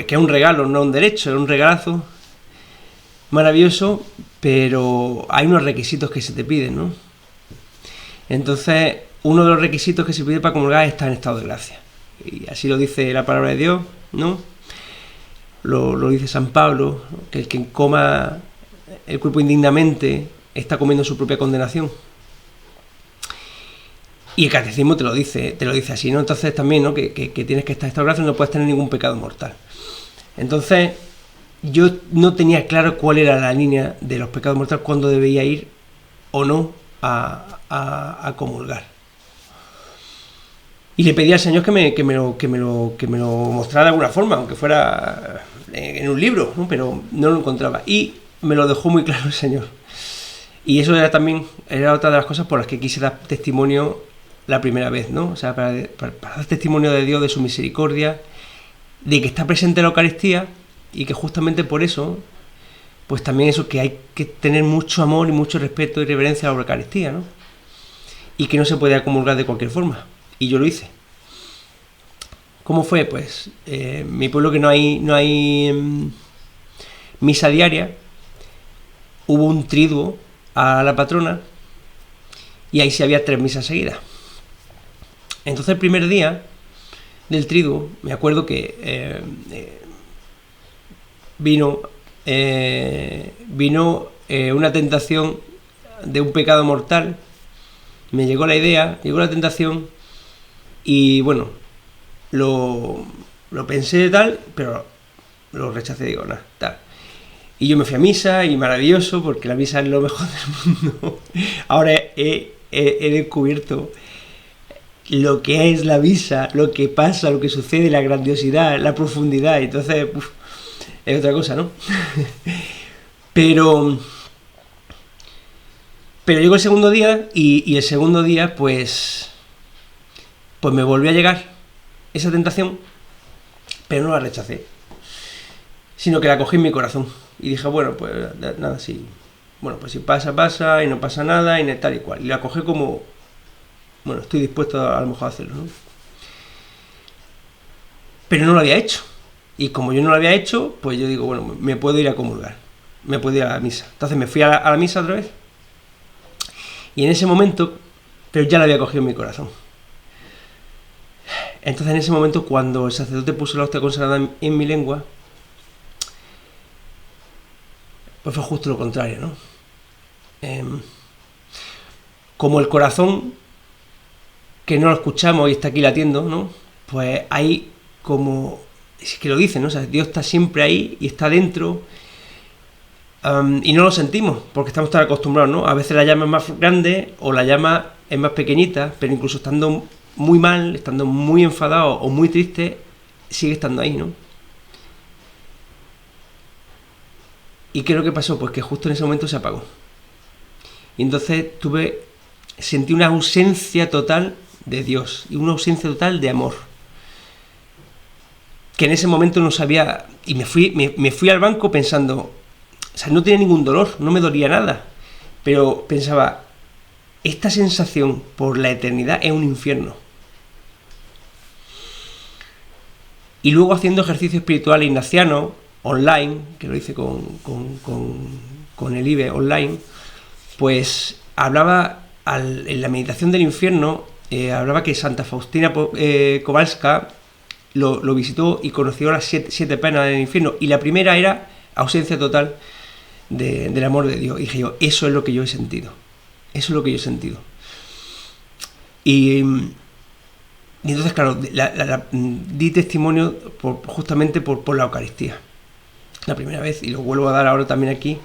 que es un regalo, no un derecho, es un regalazo maravilloso, pero hay unos requisitos que se te piden, ¿no? Entonces, uno de los requisitos que se pide para comulgar es estar en estado de gracia. Y así lo dice la palabra de Dios, ¿no? Lo dice San Pablo, que el que coma el cuerpo indignamente está comiendo su propia condenación. Y el catecismo te lo dice así, ¿no? Entonces también, ¿no? Que tienes que estar en estado de gracia y no puedes tener ningún pecado mortal. Entonces, yo no tenía claro cuál era la línea de los pecados mortales, cuándo debía ir o no a comulgar. Y le pedí al Señor que me lo mostrara de alguna forma, aunque fuera en un libro, ¿no? Pero no lo encontraba. Y me lo dejó muy claro el Señor. Y eso era otra de las cosas por las que quise dar testimonio la primera vez, ¿no? O sea, para dar testimonio de Dios, de su misericordia, de que está presente la Eucaristía, y que justamente por eso, pues también eso, que hay que tener mucho amor y mucho respeto y reverencia a la Eucaristía, ¿no? Y que no se puede comulgar de cualquier forma. Y yo lo hice. ¿Cómo fue? Pues mi pueblo, que no hay misa diaria, hubo un triduo a la patrona, y ahí sí había 3 misas seguidas. Entonces el primer día del triduo, me acuerdo que vino una tentación de un pecado mortal. Me llegó la idea, llegó la tentación, y bueno, lo pensé tal, pero lo rechacé, digo, nada, tal. Y yo me fui a misa, y maravilloso, porque la misa es lo mejor del mundo. Ahora he descubierto lo que es la misa, lo que pasa, lo que sucede, la grandiosidad, la profundidad. Entonces, es otra cosa, ¿no? Pero llegó el segundo día, y el segundo día, pues me volvió a llegar esa tentación, pero no la rechacé, sino que la cogí en mi corazón. Y dije, bueno, pues nada, sí. Bueno, pues si pasa, y no pasa nada, y tal y cual. Y la cogí como, bueno, estoy dispuesto a lo mejor a hacerlo, ¿no? Pero no lo había hecho. Y como yo no lo había hecho, pues yo digo, bueno, me puedo ir a comulgar, me puedo ir a la misa. Entonces me fui a la misa otra vez. Y en ese momento, pero ya la había cogido en mi corazón. Entonces en ese momento, cuando el sacerdote puso la hostia consagrada en mi lengua, pues fue justo lo contrario, ¿no? Como el corazón, que no lo escuchamos y está aquí latiendo, ¿no? Pues hay como, es que lo dicen, ¿no? O sea, Dios está siempre ahí y está dentro, y no lo sentimos porque estamos tan acostumbrados, ¿no? A veces la llama es más grande, o la llama es más pequeñita, pero incluso estando muy mal, estando muy enfadado o muy triste, sigue estando ahí, ¿no? ¿Y qué es lo que pasó? Pues que justo en ese momento se apagó. Y entonces sentí una ausencia total de Dios y una ausencia total de amor. Que en ese momento no sabía, y me fui al banco pensando, o sea, no tenía ningún dolor, no me dolía nada, pero pensaba, esta sensación por la eternidad es un infierno. Y luego haciendo ejercicio espiritual ignaciano, online, que lo hice con el IBE online, pues hablaba, en la meditación del infierno, hablaba que Santa Faustina Kowalska lo visitó y conoció las siete penas del infierno, y la primera era ausencia total del amor de Dios. Y dije yo, eso es lo que yo he sentido, eso es lo que yo he sentido. Y entonces, claro, di testimonio justamente por la Eucaristía, la primera vez, y lo vuelvo a dar ahora también aquí,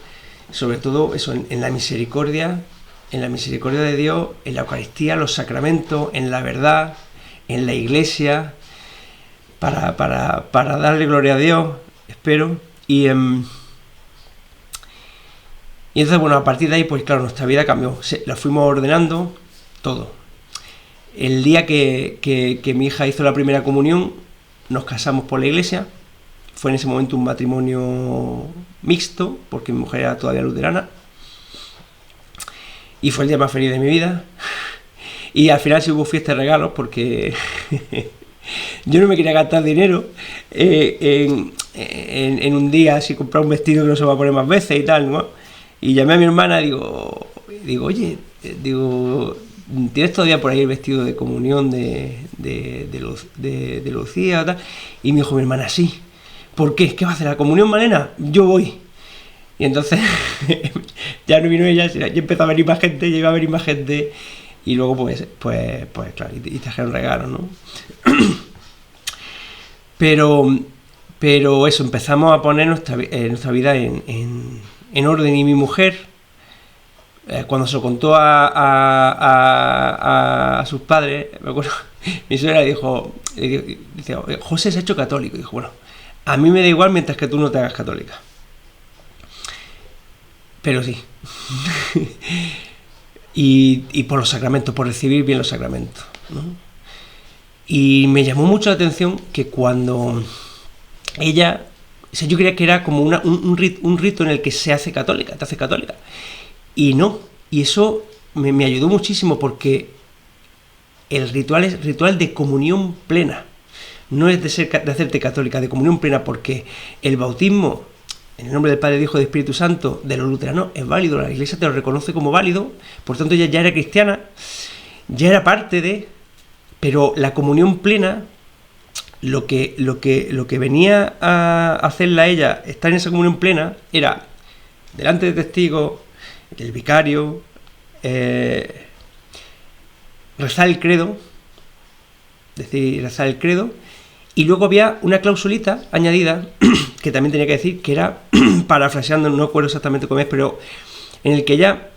sobre todo eso, en la misericordia de Dios, en la Eucaristía, los sacramentos, en la verdad, en la Iglesia, para darle gloria a Dios, espero. Y entonces, bueno, a partir de ahí, pues claro, nuestra vida cambió, la fuimos ordenando todo. El día que mi hija hizo la primera comunión, nos casamos por la iglesia. Fue en ese momento un matrimonio mixto, porque mi mujer era todavía luterana. Y fue el día más feliz de mi vida. Y al final sí hubo fiesta de regalos, porque yo no me quería gastar dinero en un día, así comprar un vestido que no se va a poner más veces y tal, ¿no? Y llamé a mi hermana, digo, oye, ¿tienes todavía por ahí el vestido de comunión de Lucía o tal? Y me dijo mi hermana, sí. ¿Por qué? ¿Qué va a hacer? ¿La comunión, Malena? Yo voy. Y entonces ya no vino ella, ya empezó a venir más gente, ya iba a venir más gente. Y luego pues claro, y trajeron regalos, ¿no? Pero eso, empezamos a poner nuestra vida en orden. Y mi mujer, cuando se lo contó a sus padres, me acuerdo, mi suegra dijo, José se ha hecho católico. Y dijo, bueno, a mí me da igual mientras que tú no te hagas católica. Pero sí. y por los sacramentos, por recibir bien los sacramentos, ¿no? Y me llamó mucho la atención que cuando ella, o sea, yo creía que era como un rito en el que se hace católica, te hace católica. Y no, y eso me ayudó muchísimo, porque el ritual es ritual de comunión plena. No es de hacerte católica, de comunión plena, porque el bautismo, en el nombre del Padre, del Hijo y del Espíritu Santo, de los luteranos, es válido, la Iglesia te lo reconoce como válido, por tanto ella ya era cristiana, ya era parte de, pero la comunión plena, lo que venía a hacerla a ella, estar en esa comunión plena, era delante de testigos, del vicario, rezar el credo, rezar el credo, y luego había una clausulita añadida que también tenía que decir, que era, parafraseando, no recuerdo exactamente cómo es, pero en el que ella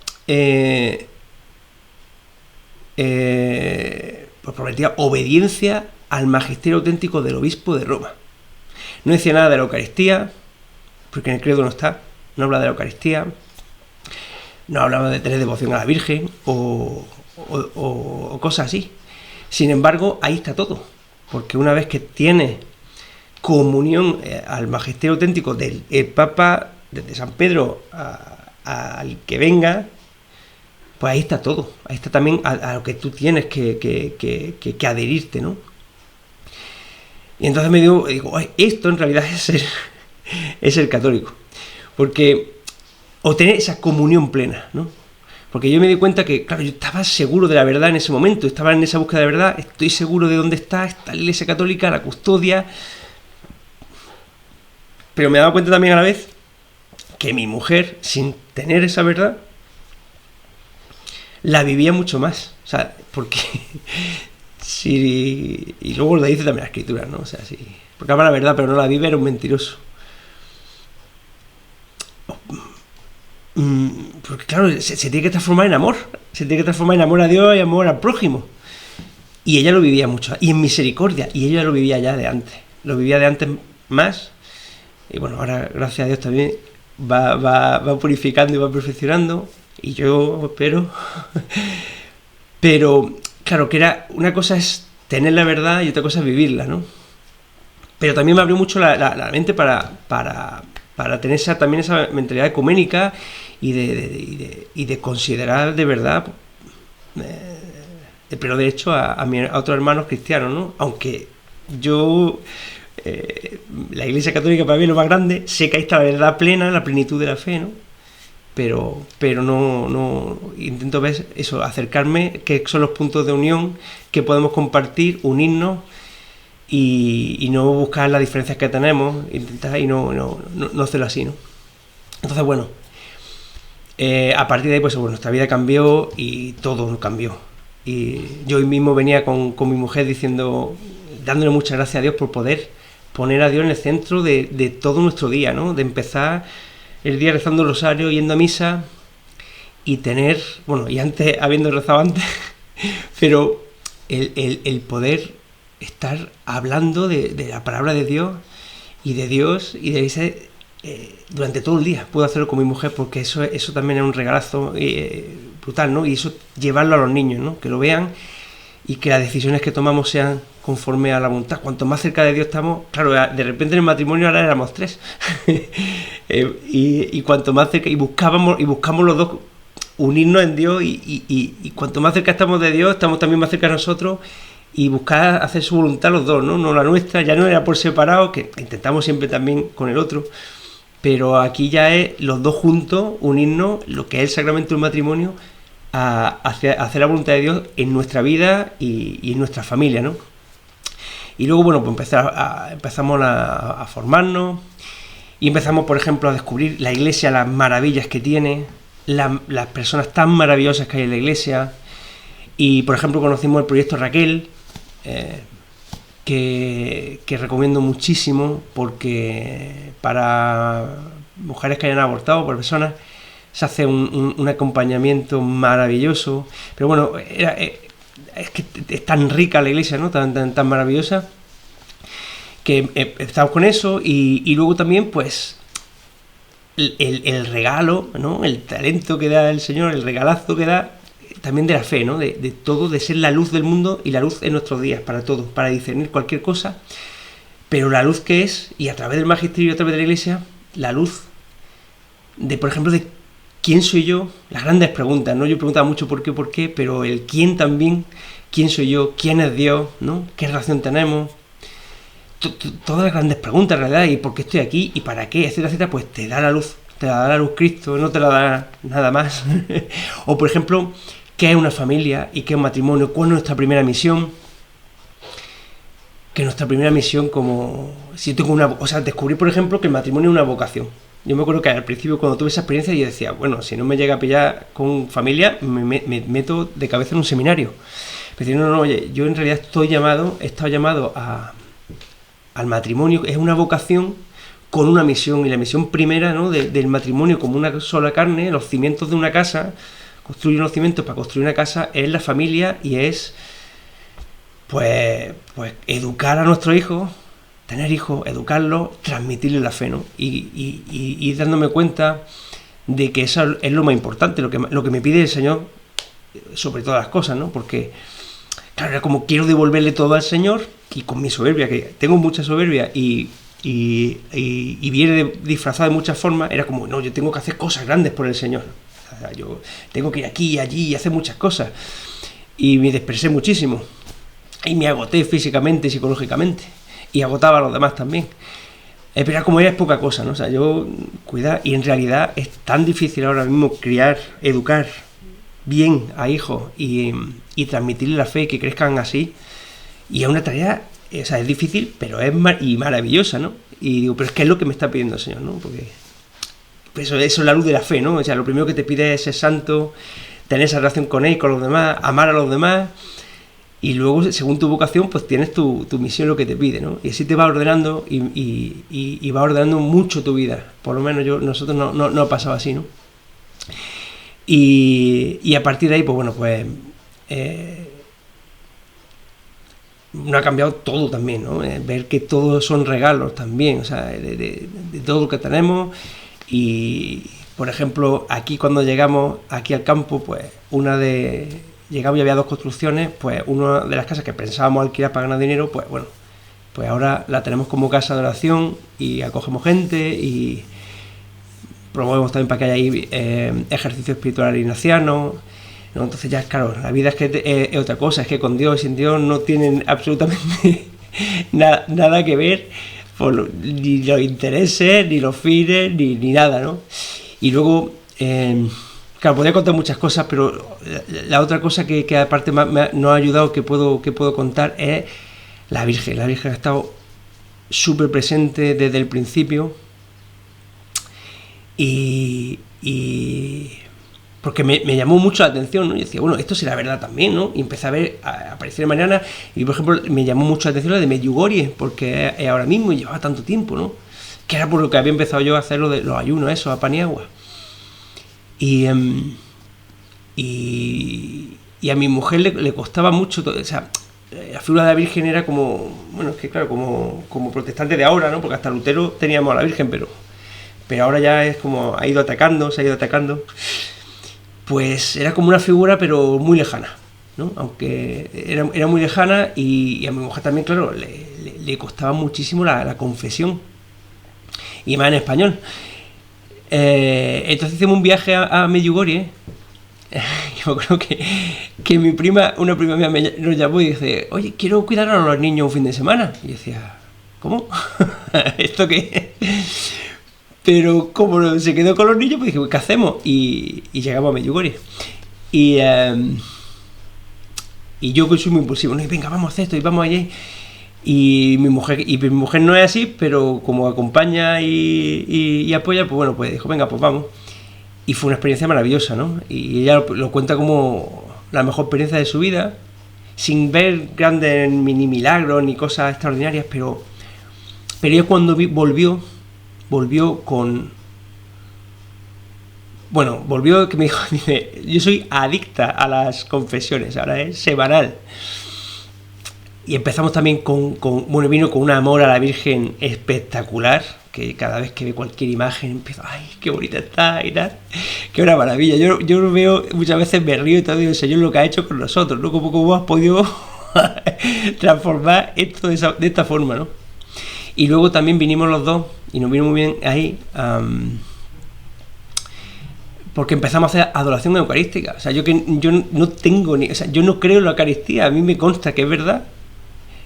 pues prometía obediencia al magisterio auténtico del obispo de Roma. No decía nada de la Eucaristía, porque en el credo no está, no habla de la Eucaristía, no hablaba de tener devoción a la Virgen o cosas así. Sin embargo, ahí está todo, porque una vez que tiene comunión al magisterio auténtico del Papa, desde San Pedro al que venga, pues ahí está todo, ahí está también a lo que tú tienes que adherirte, ¿no? Y entonces digo, esto en realidad es ser católico, porque obtener esa comunión plena, ¿no? Porque yo me di cuenta que, claro, yo estaba seguro de la verdad en ese momento, estaba en esa búsqueda de verdad, estoy seguro de dónde está la Iglesia Católica, la custodia, pero me daba cuenta también a la vez que mi mujer, sin tener esa verdad, la vivía mucho más, o sea, porque si, y luego lo dice también la Escritura, ¿no? O sea, si, porque habla la verdad pero no la vive, era un mentiroso. porque claro, se tiene que transformar en amor, se tiene que transformar en amor a Dios y amor al prójimo. Y ella lo vivía mucho, y en misericordia, y ella lo vivía ya de antes, lo vivía de antes más, y bueno, ahora gracias a Dios también va purificando y va perfeccionando, y yo espero, pero claro, que era, una cosa es tener la verdad y otra cosa es vivirla, ¿no? Pero también me abrió mucho la mente para tener también esa mentalidad ecuménica y de considerar de verdad, pero de hecho a otros hermanos cristianos, ¿no? Aunque yo, la Iglesia Católica para mí es lo más grande, sé que ahí está la verdad plena, la plenitud de la fe, ¿no? Pero no intento ver eso, acercarme, qué son los puntos de unión que podemos compartir, unirnos y no buscar las diferencias que tenemos, intentar y no hacerlo así, ¿no? Entonces, bueno, a partir de ahí, pues bueno, nuestra vida cambió y todo cambió. Y yo hoy mismo venía con mi mujer diciendo, dándole muchas gracias a Dios por poder poner a Dios en el centro de todo nuestro día, ¿no? De empezar el día rezando el rosario, yendo a misa y tener, bueno, y antes, habiendo rezado antes, pero el poder estar hablando de la palabra de Dios y de ese, durante todo el día. Puedo hacerlo con mi mujer porque eso también es un regalazo brutal, ¿no? Y eso llevarlo a los niños, ¿no? Que lo vean y que las decisiones que tomamos sean conforme a la voluntad. Cuanto más cerca de Dios estamos, claro, de repente en el matrimonio ahora éramos 3 y cuanto más cerca, y buscamos los dos unirnos en Dios y cuanto más cerca estamos de Dios, estamos también más cerca de nosotros y buscar hacer su voluntad los dos, ¿no? No la nuestra, ya no era por separado, que intentamos siempre también con el otro, pero aquí ya es los dos juntos, unirnos, lo que es el sacramento del matrimonio, a hacer la voluntad de Dios en nuestra vida y en nuestra familia, ¿no? Y luego, bueno, pues empezamos a formarnos y empezamos, por ejemplo, a descubrir la Iglesia, las maravillas que tiene, las personas tan maravillosas que hay en la Iglesia. Y, por ejemplo, conocimos el proyecto Raquel, que recomiendo muchísimo porque para mujeres que hayan abortado, por personas, se hace un acompañamiento maravilloso. Pero bueno, es que es tan rica la Iglesia, ¿no? Tan maravillosa, que estamos con eso y luego también, pues, el regalo, ¿no? El talento que da el Señor, el regalazo que da también de la fe, ¿no? De todo, de ser la luz del mundo y la luz en nuestros días, para todos, para discernir cualquier cosa, pero la luz que es, y a través del magisterio y a través de la Iglesia, la luz de, por ejemplo, de quién soy yo, las grandes preguntas, ¿no? Yo preguntaba mucho por qué, pero el quién también, quién soy yo, quién es Dios, ¿no? ¿Qué relación tenemos? Todas las grandes preguntas, en realidad, y por qué estoy aquí, y para qué, etcétera, etcétera, pues te da la luz Cristo, no te la da nada más. O, por ejemplo, qué es una familia y qué es un matrimonio, cuál es nuestra primera misión. Que nuestra primera misión, como si yo tengo descubrí, por ejemplo, que el matrimonio es una vocación. Yo me acuerdo que al principio, cuando tuve esa experiencia, yo decía, bueno, si no me llega a pillar con familia, me meto de cabeza en un seminario. Pero no, oye, yo en realidad he estado llamado al matrimonio, es una vocación con una misión, y la misión primera, ¿no? del matrimonio como una sola carne, los cimientos de una casa, construir unos cimientos para construir una casa, es la familia y es, pues educar a nuestros hijos, tener hijos, educarlos, transmitirles la fe, ¿no? Y dándome cuenta de que eso es lo más importante, lo que me pide el Señor sobre todas las cosas, ¿no? Porque, claro, era como quiero devolverle todo al Señor, y con mi soberbia, que tengo mucha soberbia y viene disfrazada de muchas formas, era como, no, yo tengo que hacer cosas grandes por el Señor. O sea, yo tengo que ir aquí y allí y hacer muchas cosas. Y me dispersé muchísimo. Y me agoté físicamente y psicológicamente. Y agotaba a los demás también. Pero era como es poca cosa, ¿no? O sea, yo cuidar. Y en realidad es tan difícil ahora mismo criar, educar bien a hijos y transmitirles la fe y que crezcan así. Y es una tarea, o sea, es difícil, pero es maravillosa, ¿no? Y digo, pero es que es lo que me está pidiendo el Señor, ¿no? Porque eso es la luz de la fe, ¿no? O sea, lo primero que te pide es ser santo, tener esa relación con Él, con los demás, amar a los demás, y luego, según tu vocación, pues tienes tu misión, lo que te pide, ¿no? Y así te va ordenando y va ordenando mucho tu vida. Por lo menos nosotros no ha pasado así, ¿no? Y a partir de ahí, pues bueno, pues no ha cambiado todo también, ¿no? Ver que todos son regalos también, o sea, de todo lo que tenemos. Y, por ejemplo, aquí cuando llegamos aquí al campo, pues llegamos y había 2 construcciones, pues una de las casas que pensábamos alquilar para ganar dinero, pues bueno, pues ahora la tenemos como casa de oración y acogemos gente y promovemos también para que haya ahí ejercicio espiritual ignaciano, ¿no? Entonces ya, claro, la vida es que es otra cosa, es que con Dios y sin Dios no tienen absolutamente nada que ver, ni los intereses, ni los fines, ni nada, ¿no? Y luego, claro, podría contar muchas cosas, pero la otra cosa que aparte nos ha ayudado, que puedo contar, es la Virgen. La Virgen ha estado súper presente desde el principio y porque me llamó mucho la atención, ¿no? Y decía, bueno, esto será verdad también, ¿no? Y empecé a ver, a aparecer en mañana, y por ejemplo, me llamó mucho la atención la de Medjugorje, porque es ahora mismo y llevaba tanto tiempo, ¿no? Que era por lo que había empezado yo a hacer lo de los ayunos, eso, a pan y agua. Y a mi mujer le costaba mucho, o sea, la figura de la Virgen era como, bueno, es que claro, como protestante de ahora, ¿no? Porque hasta Lutero teníamos a la Virgen, pero ahora ya es como se ha ido atacando. Pues era como una figura, pero muy lejana, ¿no? Aunque era muy lejana, y a mi mujer también, claro, le costaba muchísimo la confesión, y más en español. Entonces hicimos un viaje a Medjugorje. Yo creo que una prima mía nos llamó y dice, oye, quiero cuidar a los niños un fin de semana. Y yo decía, ¿cómo? ¿Esto qué es? Pero como se quedó con los niños, pues dije, ¿qué hacemos? Y llegamos a Medjugorje. Y yo soy muy impulsivo, no, venga, vamos a hacer esto y vamos allí. Y mi mujer no es así, pero como acompaña y apoya, pues bueno, pues dijo, venga, pues vamos. Y fue una experiencia maravillosa, ¿no? Y ella lo cuenta como la mejor experiencia de su vida, sin ver grandes mini milagros ni cosas extraordinarias, pero ella cuando volvió con... Bueno, volvió que me dijo, dice, yo soy adicta a las confesiones, ahora es semanal. Y empezamos también vino con un amor a la Virgen espectacular, que cada vez que ve cualquier imagen empiezo, ay, qué bonita está y tal, qué una maravilla. Yo lo veo, muchas veces me río y todo, digo, el Señor lo que ha hecho con nosotros, ¿no? ¿Cómo has podido transformar esto de esta forma, ¿no? Y luego también vinimos los dos, y nos vino muy bien ahí, porque empezamos a hacer adoración eucarística. O sea, yo no tengo o sea, yo no creo en la Eucaristía, a mí me consta que es verdad.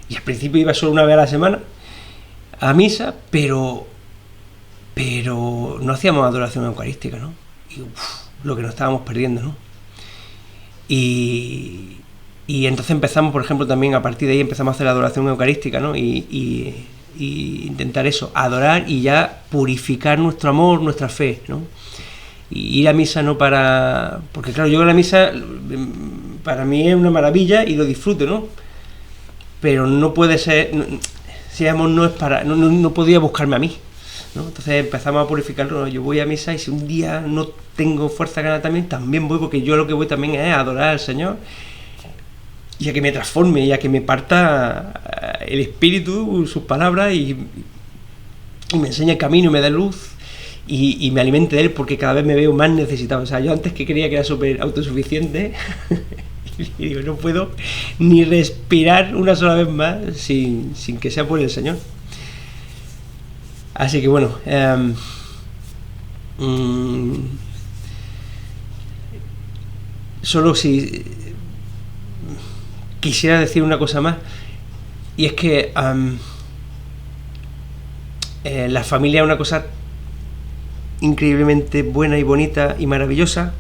Y al principio iba solo una vez a la semana a misa, pero no hacíamos adoración eucarística, ¿no? Y lo que nos estábamos perdiendo, ¿no? Y entonces empezamos, por ejemplo, también a partir de ahí empezamos a hacer adoración eucarística, ¿no? Y intentar eso, adorar y ya purificar nuestro amor, nuestra fe, ¿no? Y ir a misa no para... Porque claro, yo la misa para mí es una maravilla y lo disfruto, ¿no? Pero no puede ser, no podía buscarme a mí, ¿no? Entonces empezamos a purificarlo. Yo voy a misa y si un día no tengo fuerza ganas también voy, porque yo lo que voy también es a adorar al Señor y a que me transforme y a que me parta el espíritu, sus palabras, y me enseñe el camino y me dé luz y me alimente de él, porque cada vez me veo más necesitado. O sea, yo antes que creía que era súper autosuficiente y digo, no puedo ni respirar una sola vez más sin que sea por el Señor. Así que bueno, solo si quisiera decir una cosa más, y es que la familia es una cosa increíblemente buena y bonita y maravillosa,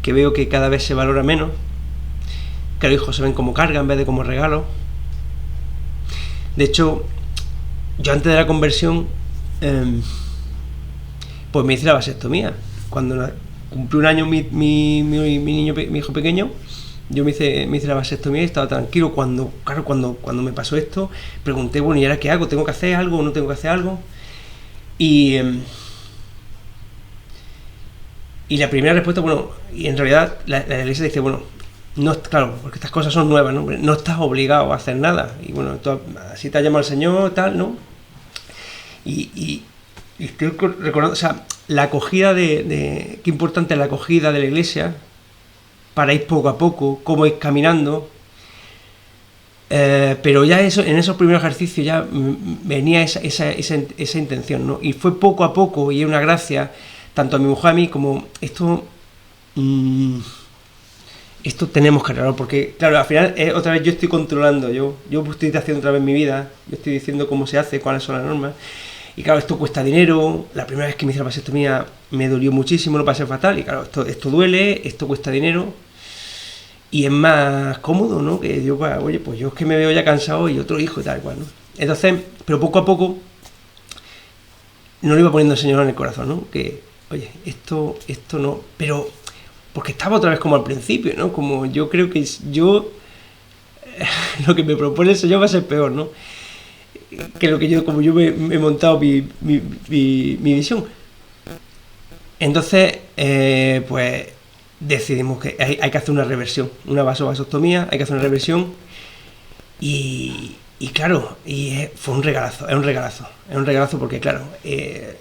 que veo que cada vez se valora menos, que los hijos se ven como carga en vez de como regalo. De hecho, yo antes de la conversión pues me hice la vasectomía. Cuando cumplió un año mi hijo pequeño, yo me hice la vasectomía y estaba tranquilo. Cuando me pasó esto, pregunté, bueno, ¿y ahora qué hago? ¿Tengo que hacer algo o no tengo que hacer algo? Y Y la primera respuesta, bueno, y en realidad la iglesia dice, bueno, no, claro, porque estas cosas son nuevas, ¿no? No estás obligado a hacer nada. Y bueno, tú, así te ha llamado el Señor, tal, ¿no? Y estoy recordando, o sea, la acogida qué importante es la acogida de la iglesia para ir poco a poco, cómo ir caminando. Pero ya en esos primeros ejercicios ya venía esa intención, ¿no? Y fue poco a poco, y es una gracia, tanto a mi mujer a mí, como esto tenemos que arreglarlo, porque claro, al final otra vez yo estoy controlando, yo estoy haciendo otra vez mi vida, yo estoy diciendo cómo se hace, cuáles son las normas, y claro, esto cuesta dinero. La primera vez que me hice la vasectomía me dolió muchísimo, lo pasé fatal, y claro, esto duele, esto cuesta dinero, y es más cómodo, ¿no? Que yo, pues, oye, pues yo es que me veo ya cansado y otro hijo y tal cual, ¿no? Entonces, pero poco a poco no le iba poniendo el Señor en el corazón, ¿no? Que, oye, esto no, pero porque estaba otra vez como al principio, ¿no? Como yo creo que lo que me propone el Señor va a ser peor, ¿no? Que lo que como yo me he montado mi visión. Entonces, pues decidimos que hay que hacer una reversión, una vasectomía, hay que hacer una reversión y claro, fue un regalazo, es un regalazo porque claro, es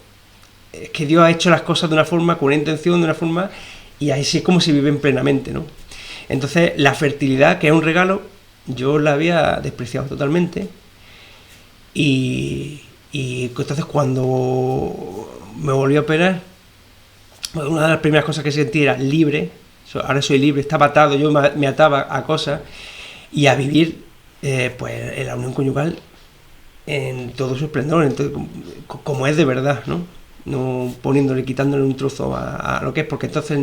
que Dios ha hecho las cosas de una forma, con una intención, de una forma, y así es como se viven plenamente, ¿no? Entonces, la fertilidad, que es un regalo, yo la había despreciado totalmente, y entonces cuando me volví a operar, una de las primeras cosas que sentí era libre. Ahora soy libre, estaba atado, yo me ataba a cosas y a vivir pues en la unión conyugal en todo su esplendor, como es de verdad, ¿no? No poniéndole, quitándole un trozo a lo que es, porque entonces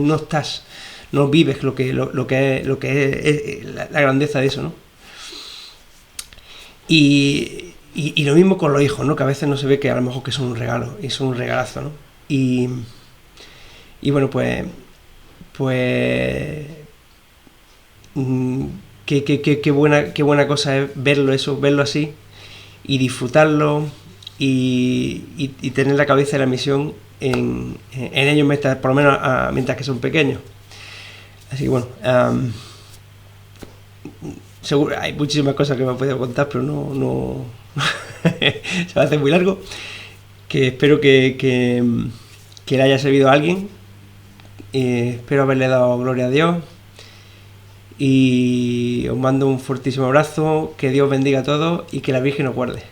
no vives lo que es la grandeza de eso, ¿no? Y lo mismo con los hijos, ¿no? Que a veces no se ve que a lo mejor que son un regalo, y son un regalazo, ¿no? Y bueno, pues qué buena cosa es verlo así, y disfrutarlo, y tener la cabeza de la misión en ellos, por lo menos mientras que son pequeños. Así que bueno, seguro hay muchísimas cosas que me he podido contar, pero no se va a hacer muy largo. Que espero que le haya servido a alguien. Espero haberle dado gloria a Dios, y os mando un fortísimo abrazo, que Dios bendiga a todos y que la Virgen os guarde.